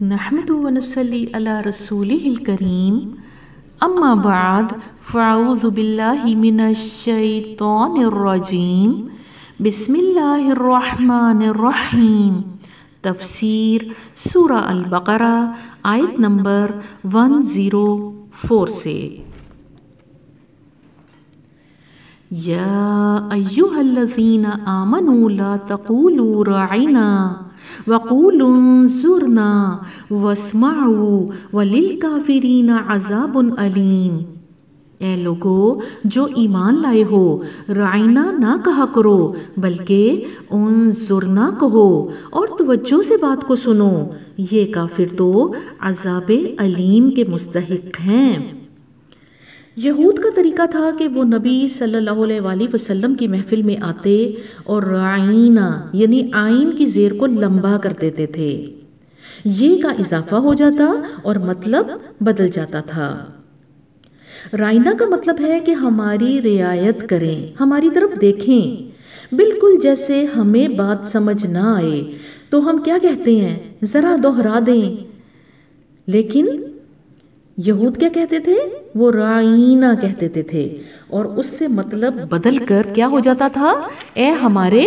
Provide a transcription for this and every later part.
نحمدہ ونصلی علی رسولہ الکریم، اما بعد فاعوذ باللہ من الشیطان الرجیم، بسم اللہ الرحمن الرحیم۔ تفسیر سورہ البقرہ آیت نمبر 104 سے۔ یا ایہا الذین آمنوا لا تقولوا راعنا وقولوا انظرنا واسمعوا وللکافرین عذاب علیم۔ اے لوگو جو ایمان لائے ہو، رعینا نہ کہا کرو بلکہ انظرنا کہو اور توجہ سے بات کو سنو، یہ کافر تو عذاب علیم کے مستحق ہیں۔ یہود کا طریقہ تھا کہ وہ نبی صلی اللہ علیہ وآلہ وسلم کی محفل میں آتے اور رعینا یعنی عین کی زیر کو لمبا کر دیتے تھے، یہ کا اضافہ ہو جاتا اور مطلب بدل جاتا تھا۔ رعینا کا مطلب ہے کہ ہماری رعایت کریں، ہماری طرف دیکھیں، بالکل جیسے ہمیں بات سمجھ نہ آئے تو ہم کیا کہتے ہیں، ذرا دوہرا دیں۔ لیکن یہود کیا کہتے تھے، وہ رعینا کہتے تھے اور اس سے مطلب بدل کر کیا ہو جاتا تھا، اے ہمارے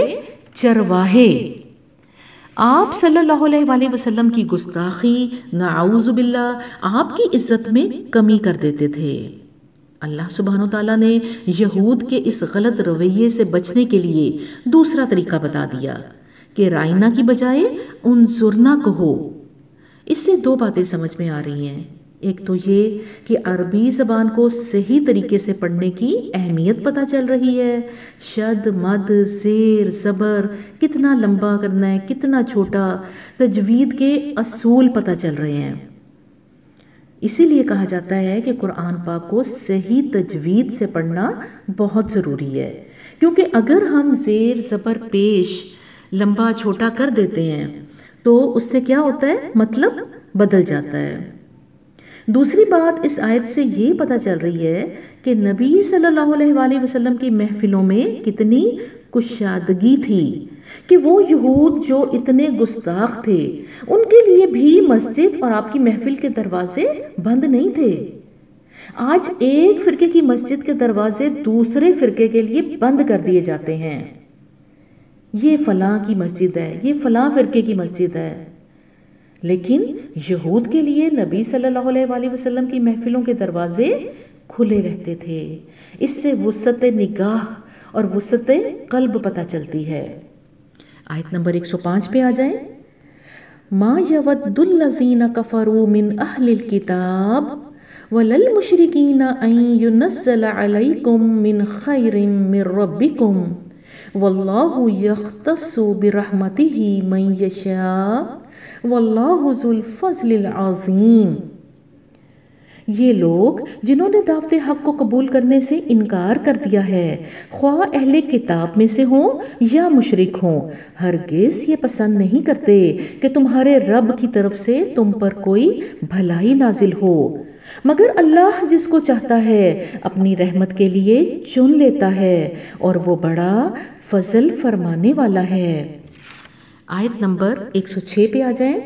چرواہے۔ آپ صلی اللہ علیہ وآلہ وسلم کی گستاخی، نعوذ باللہ، آپ کی عزت میں کمی کر دیتے تھے۔ اللہ سبحانہ وتعالیٰ نے یہود کے اس غلط رویے سے بچنے کے لیے دوسرا طریقہ بتا دیا کہ رعینا کی بجائے انظرنا کہو۔ اس سے دو باتیں سمجھ میں آ رہی ہیں۔ ایک تو یہ کہ عربی زبان کو صحیح طریقے سے پڑھنے کی اہمیت پتہ چل رہی ہے، شد، مد، زیر، زبر کتنا لمبا کرنا ہے، کتنا چھوٹا، تجوید کے اصول پتہ چل رہے ہیں۔ اسی لیے کہا جاتا ہے کہ قرآن پاک کو صحیح تجوید سے پڑھنا بہت ضروری ہے، کیونکہ اگر ہم زیر، زبر، پیش لمبا چھوٹا کر دیتے ہیں تو اس سے کیا ہوتا ہے، مطلب بدل جاتا ہے۔ دوسری بات اس آیت سے یہ پتہ چل رہی ہے کہ نبی صلی اللہ علیہ وآلہ وسلم کی محفلوں میں کتنی کشادگی تھی کہ وہ یہود جو اتنے گستاخ تھے ان کے لیے بھی مسجد اور آپ کی محفل کے دروازے بند نہیں تھے۔ آج ایک فرقے کی مسجد کے دروازے دوسرے فرقے کے لیے بند کر دیے جاتے ہیں، یہ فلاں کی مسجد ہے، یہ فلاں فرقے کی مسجد ہے۔ لیکن یہود کے لیے نبی صلی اللہ علیہ وآلہ وسلم کی محفلوں کے دروازے کھلے رہتے تھے۔ اس سے وسعت نگاہ اور وسعت قلب پتہ چلتی ہے۔ آیت نمبر 105 پہ آ جائیں۔ ما یود الذین کفروا من اہل الکتاب وللمشرکین ان ینزل علیکم من خیر من ربکم واللہ یختص برحمتہ من یشاء واللہ ذو الفضل العظیم۔ یہ لوگ جنہوں نے دعوت حق کو قبول کرنے سے انکار کر دیا ہے، خواہ اہل کتاب میں سے ہوں یا مشرک ہوں، ہرگز یہ پسند نہیں کرتے کہ تمہارے رب کی طرف سے تم پر کوئی بھلائی نازل ہو، مگر اللہ جس کو چاہتا ہے اپنی رحمت کے لیے چن لیتا ہے اور وہ بڑا فضل فرمانے والا ہے۔ آیت نمبر 106 پہ آ جائیں۔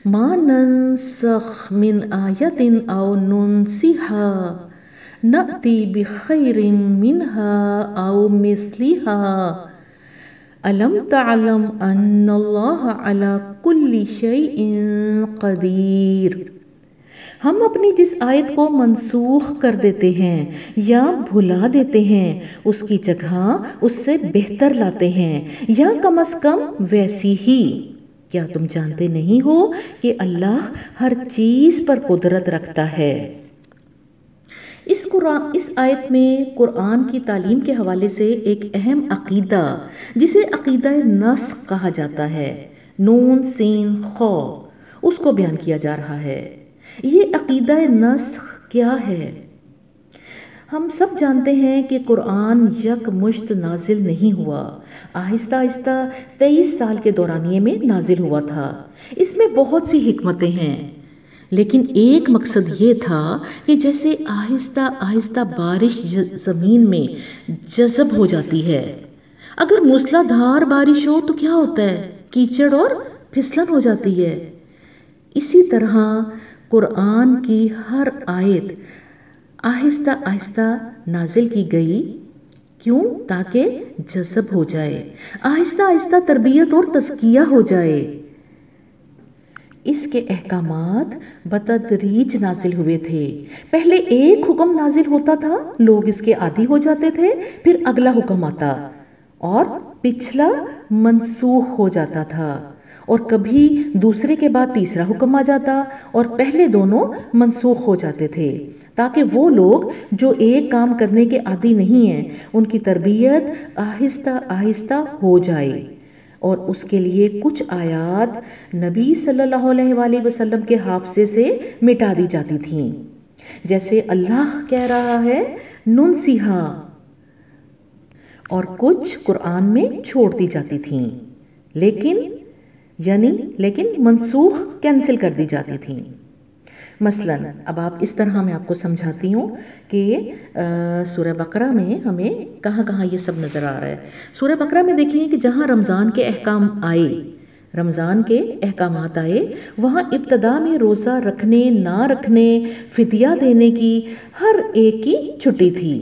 ما ننسخ من آیت او ننسیہا نأتی بخیر منہا او مثلیہا الم تعلم ان اللہ علی کل شیء قدیر۔ ہم اپنی جس آیت کو منسوخ کر دیتے ہیں یا بھلا دیتے ہیں اس کی جگہ اس سے بہتر لاتے ہیں یا کم از کم ویسی ہی۔ کیا تم جانتے نہیں ہو کہ اللہ ہر چیز پر قدرت رکھتا ہے۔ اس آیت میں قرآن کی تعلیم کے حوالے سے ایک اہم عقیدہ جسے عقیدہ نسخ کہا جاتا ہے، نون سین خو، اس کو بیان کیا جا رہا ہے۔ یہ عقیدہ نسخ کیا ہے؟ ہم سب جانتے ہیں کہ قرآن یک مشت نازل نہیں ہوا، آہستہ آہستہ 23 سال کے دورانیے میں نازل ہوا تھا۔ اس میں بہت سی حکمتیں ہیں، لیکن ایک مقصد یہ تھا کہ جیسے آہستہ آہستہ بارش زمین میں جذب ہو جاتی ہے، اگر موسلا دھار بارش ہو تو کیا ہوتا ہے، کیچڑ اور پھسلن ہو جاتی ہے۔ اسی طرح قرآن کی ہر آیت آہستہ آہستہ نازل کی گئی، کیوں؟ تاکہ جذب ہو جائے، آہستہ آہستہ تربیت اور تزکیہ ہو جائے۔ اس کے احکامات بتدریج نازل ہوئے تھے۔ پہلے ایک حکم نازل ہوتا تھا، لوگ اس کے عادی ہو جاتے تھے، پھر اگلا حکم آتا اور پچھلا منسوخ ہو جاتا تھا، اور کبھی دوسرے کے بعد تیسرا حکم آ جاتا اور پہلے دونوں منسوخ ہو جاتے تھے، تاکہ وہ لوگ جو ایک کام کرنے کے عادی نہیں ہیں ان کی تربیت آہستہ آہستہ ہو جائے۔ اور اس کے لیے کچھ آیات نبی صلی اللہ علیہ وآلہ وسلم کے حافظے سے مٹا دی جاتی تھیں، جیسے اللہ کہہ رہا ہے ننسیہا، اور کچھ قرآن میں چھوڑ دی جاتی تھیں، لیکن منسوخ کینسل کر دی جاتی تھیں۔ مثلا اب اس طرح میں آپ کو سمجھاتی ہوں کہ سورہ بقرہ میں ہمیں کہاں کہاں یہ سب نظر آ رہا ہے۔ سورہ بقرہ میں دیکھیں کہ جہاں رمضان کے احکام آئے، رمضان کے احکامات آئے، وہاں ابتدا میں روزہ رکھنے نہ رکھنے، فدیہ دینے کی ہر ایک کی چھٹی تھی،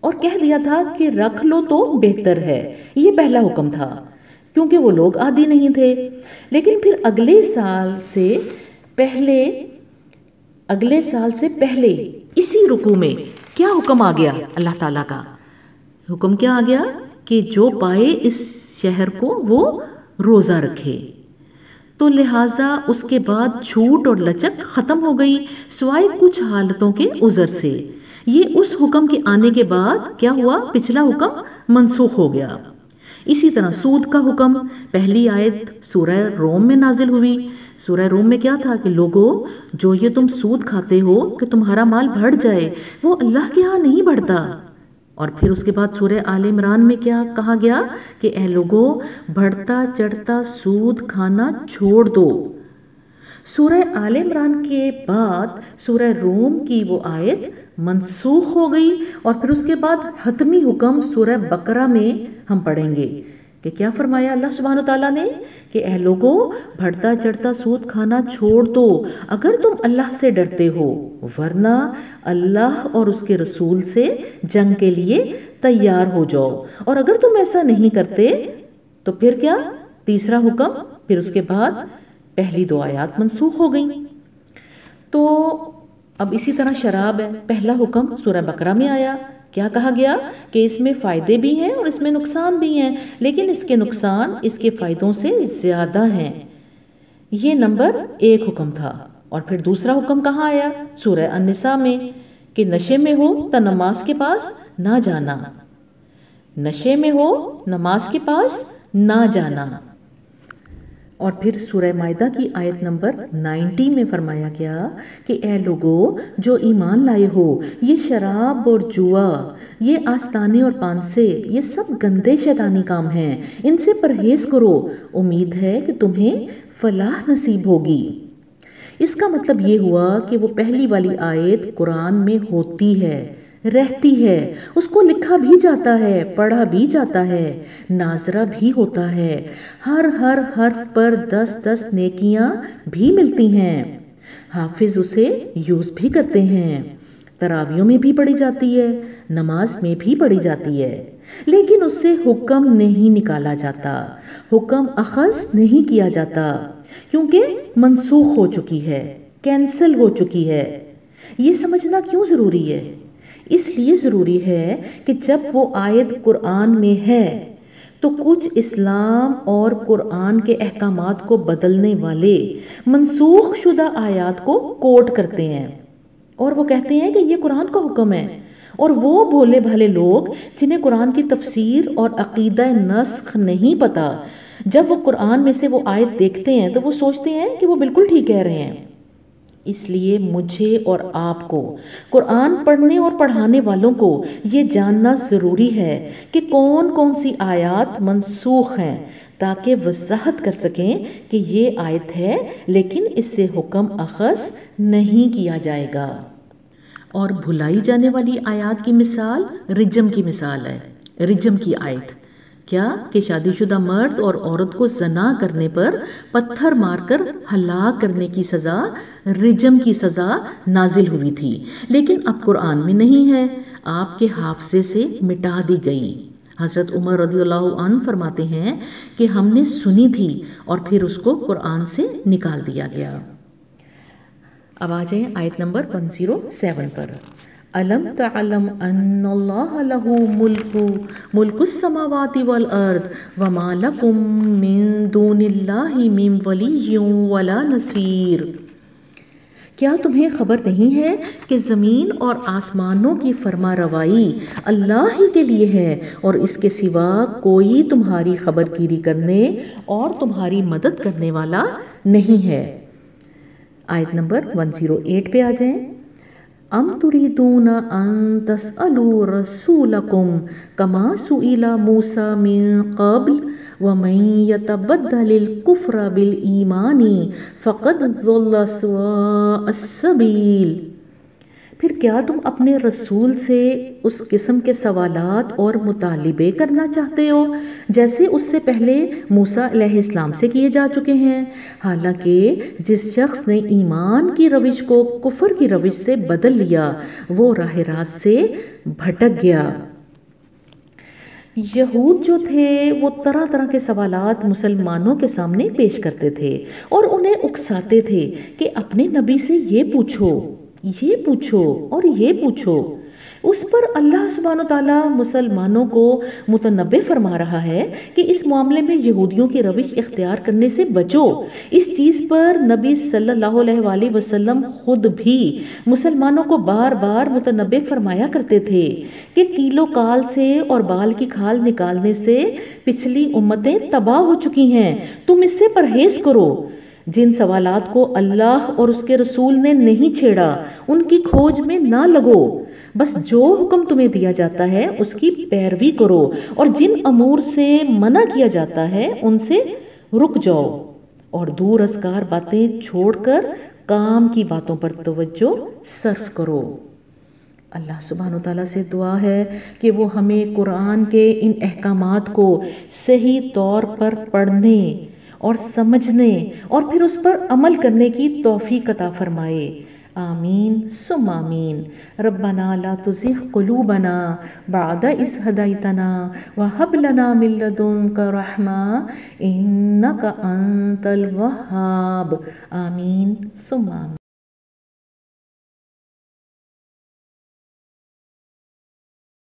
اور کہہ دیا تھا کہ رکھ لو تو بہتر ہے۔ یہ پہلا حکم تھا، کیونکہ وہ لوگ عادی نہیں تھے۔ لیکن پھر اگلے سال سے پہلے اسی رکوع میں کیا حکم آ گیا؟ اللہ تعالیٰ کا حکم کیا آ گیا کہ جو پائے اس شہر کو وہ روزہ رکھے۔ تو لہٰذا اس کے بعد چھوٹ اور لچک ختم ہو گئی، سوائے کچھ حالتوں کے عذر سے۔ یہ اس حکم کے آنے کے بعد کیا ہوا؟ پچھلا حکم منسوخ ہو گیا۔ اسی طرح سود کا حکم، پہلی آیت سورہ روم میں نازل ہوئی۔ سورہ روم میں کیا تھا کہ لوگوں جو یہ تم سود کھاتے ہو کہ تمہارا مال بڑھ جائے، وہ اللہ کے ہاں نہیں بڑھتا۔ اور پھر اس کے بعد سورہ آل عمران میں کیا کہا گیا کہ اے لوگوں بڑھتا چڑھتا سود کھانا چھوڑ دو۔ سورہ آل عمران کے بعد سورہ روم کی وہ آیت منسوخ ہو گئی، اور پھر اس کے بعد حتمی حکم سورہ بقرہ میں ہم پڑھیں گے کہ کیا فرمایا اللہ سبحانہ تعالیٰ نے کہ اے لوگوں بڑھتا چڑھتا سود کھانا چھوڑ دو اگر تم اللہ سے ڈرتے ہو، ورنہ اللہ اور اس کے رسول سے جنگ کے لیے تیار ہو جاؤ، اور اگر تم ایسا نہیں کرتے تو پھر کیا؟ تیسرا حکم، پھر اس کے بعد پہلی دو آیات منسوخ ہو گئیں۔ تو اب اسی طرح شراب ہے، پہلا حکم سورہ بقرہ میں آیا، کیا کہا گیا کہ اس میں فائدے بھی ہیں اور اس میں نقصان بھی ہیں، لیکن اس کے نقصان اس کے فائدوں سے زیادہ ہیں۔ یہ نمبر 1 حکم تھا۔ اور پھر دوسرا حکم کہاں آیا؟ سورہ النساء میں کہ نشے میں ہو تو نماز کے پاس نہ جانا، نشے میں ہو نماز کے پاس نہ جانا۔ اور پھر سورہ مائدہ کی آیت نمبر 90 میں فرمایا گیا کہ اے لوگوں جو ایمان لائے ہو، یہ شراب اور جوا، یہ آستانے اور پانسے، یہ سب گندے شیطانی کام ہیں، ان سے پرہیز کرو، امید ہے کہ تمہیں فلاح نصیب ہوگی۔ اس کا مطلب یہ ہوا کہ وہ پہلی والی آیت قرآن میں ہوتی ہے، رہتی ہے، اس کو لکھا بھی جاتا ہے، پڑھا بھی جاتا ہے، ناظرہ بھی ہوتا ہے، ہر حرف پر 10 نیکیاں بھی ملتی ہیں، حافظ اسے یوز بھی کرتے ہیں، تراویوں میں بھی پڑھی جاتی ہے، نماز میں بھی پڑھی جاتی ہے، لیکن اس سے حکم نہیں نکالا جاتا، حکم اخذ نہیں کیا جاتا، کیونکہ منسوخ ہو چکی ہے، کینسل ہو چکی ہے۔ یہ سمجھنا کیوں ضروری ہے؟ اس لیے ضروری ہے کہ جب وہ آیت قرآن میں ہے تو کچھ اسلام اور قرآن کے احکامات کو بدلنے والے منسوخ شدہ آیات کو کوٹ کرتے ہیں، اور وہ کہتے ہیں کہ یہ قرآن کا حکم ہے، اور وہ بھولے بھالے لوگ جنہیں قرآن کی تفسیر اور عقیدہ نسخ نہیں پتا، جب وہ قرآن میں سے وہ آیت دیکھتے ہیں تو وہ سوچتے ہیں کہ وہ بالکل ٹھیک کہہ رہے ہیں۔ اس لیے مجھے اور آپ کو، قرآن پڑھنے اور پڑھانے والوں کو یہ جاننا ضروری ہے کہ کون کون سی آیات منسوخ ہیں، تاکہ وضاحت کر سکیں کہ یہ آیت ہے لیکن اس سے حکم اخذ نہیں کیا جائے گا۔ اور بھلائی جانے والی آیات کی مثال رجم کی مثال ہے، رجم کی آیت کیا کہ شادی شدہ مرد اور عورت کو زنا کرنے پر پتھر مار کر ہلاک کرنے کی سزا رجم کی سزا نازل ہوئی تھی، لیکن اب قرآن میں نہیں ہے، آپ کے حافظے سے مٹا دی گئی۔ حضرت عمر رضی اللہ عنہ فرماتے ہیں کہ ہم نے سنی تھی اور پھر اس کو قرآن سے نکال دیا گیا۔ اب آ جائیں آیت نمبر 107 پر۔ أَلَمْ تَعْلَمْ أَنَّ اللَّهَ لَهُ مُلْكُ السَّمَاوَاتِ وَالْأَرْضِ وَمَا لَكُم مِّن دُونِ اللَّهِ مِن وَلِيٍّ وَلَا نَصِيرٍ۔ کیا تمہیں خبر نہیں ہے کہ زمین اور آسمانوں کی فرما روائی اللہ ہی کے لیے ہے اور اس کے سوا کوئی تمہاری خبر گیری کرنے اور تمہاری مدد کرنے والا نہیں ہے۔ آیت نمبر 108 پہ آ جائیں۔ ام تریدون ان تسألوا رسولکم کما سئل موسیٰ من قبل ومن یتبدل الکفر بالایمان فقد ضل سواء السبیل۔ پھر کیا تم اپنے رسول سے اس قسم کے سوالات اور مطالبے کرنا چاہتے ہو جیسے اس سے پہلے موسیٰ علیہ السلام سے کیے جا چکے ہیں، حالانکہ جس شخص نے ایمان کی روش کو کفر کی روش سے بدل لیا وہ راہ راست سے بھٹک گیا۔ یہود جو تھے وہ طرح طرح کے سوالات مسلمانوں کے سامنے پیش کرتے تھے اور انہیں اکساتے تھے کہ اپنے نبی سے یہ پوچھو، یہ پوچھو اور یہ پوچھو۔ اس پر اللہ سبحانہ وتعالیٰ مسلمانوں کو متنبہ فرما رہا ہے کہ اس معاملے میں یہودیوں کی روش اختیار کرنے سے بچو۔ اس چیز پر نبی صلی اللہ علیہ وآلہ وسلم خود بھی مسلمانوں کو بار بار متنبہ فرمایا کرتے تھے کہ تیل و کال سے اور بال کی کھال نکالنے سے پچھلی امتیں تباہ ہو چکی ہیں، تم اس سے پرہیز کرو۔ جن سوالات کو اللہ اور اس کے رسول نے نہیں چھیڑا ان کی کھوج میں نہ لگو، بس جو حکم تمہیں دیا جاتا ہے اس کی پیروی کرو اور جن امور سے منع کیا جاتا ہے ان سے رک جاؤ اور دور ازکار باتیں چھوڑ کر کام کی باتوں پر توجہ صرف کرو۔ اللہ سبحانہ وتعالیٰ سے دعا ہے کہ وہ ہمیں قرآن کے ان احکامات کو صحیح طور پر پڑھنے اور سمجھنے اور پھر اس پر عمل کرنے کی توفیق عطا فرمائے۔ آمین ثم آمین۔ ربنا لا تزغ قلوبنا بعد اذ ہدیتنا وہب لنا من لدنک رحمہ انک انت الوہاب۔ آمین ثم آمین۔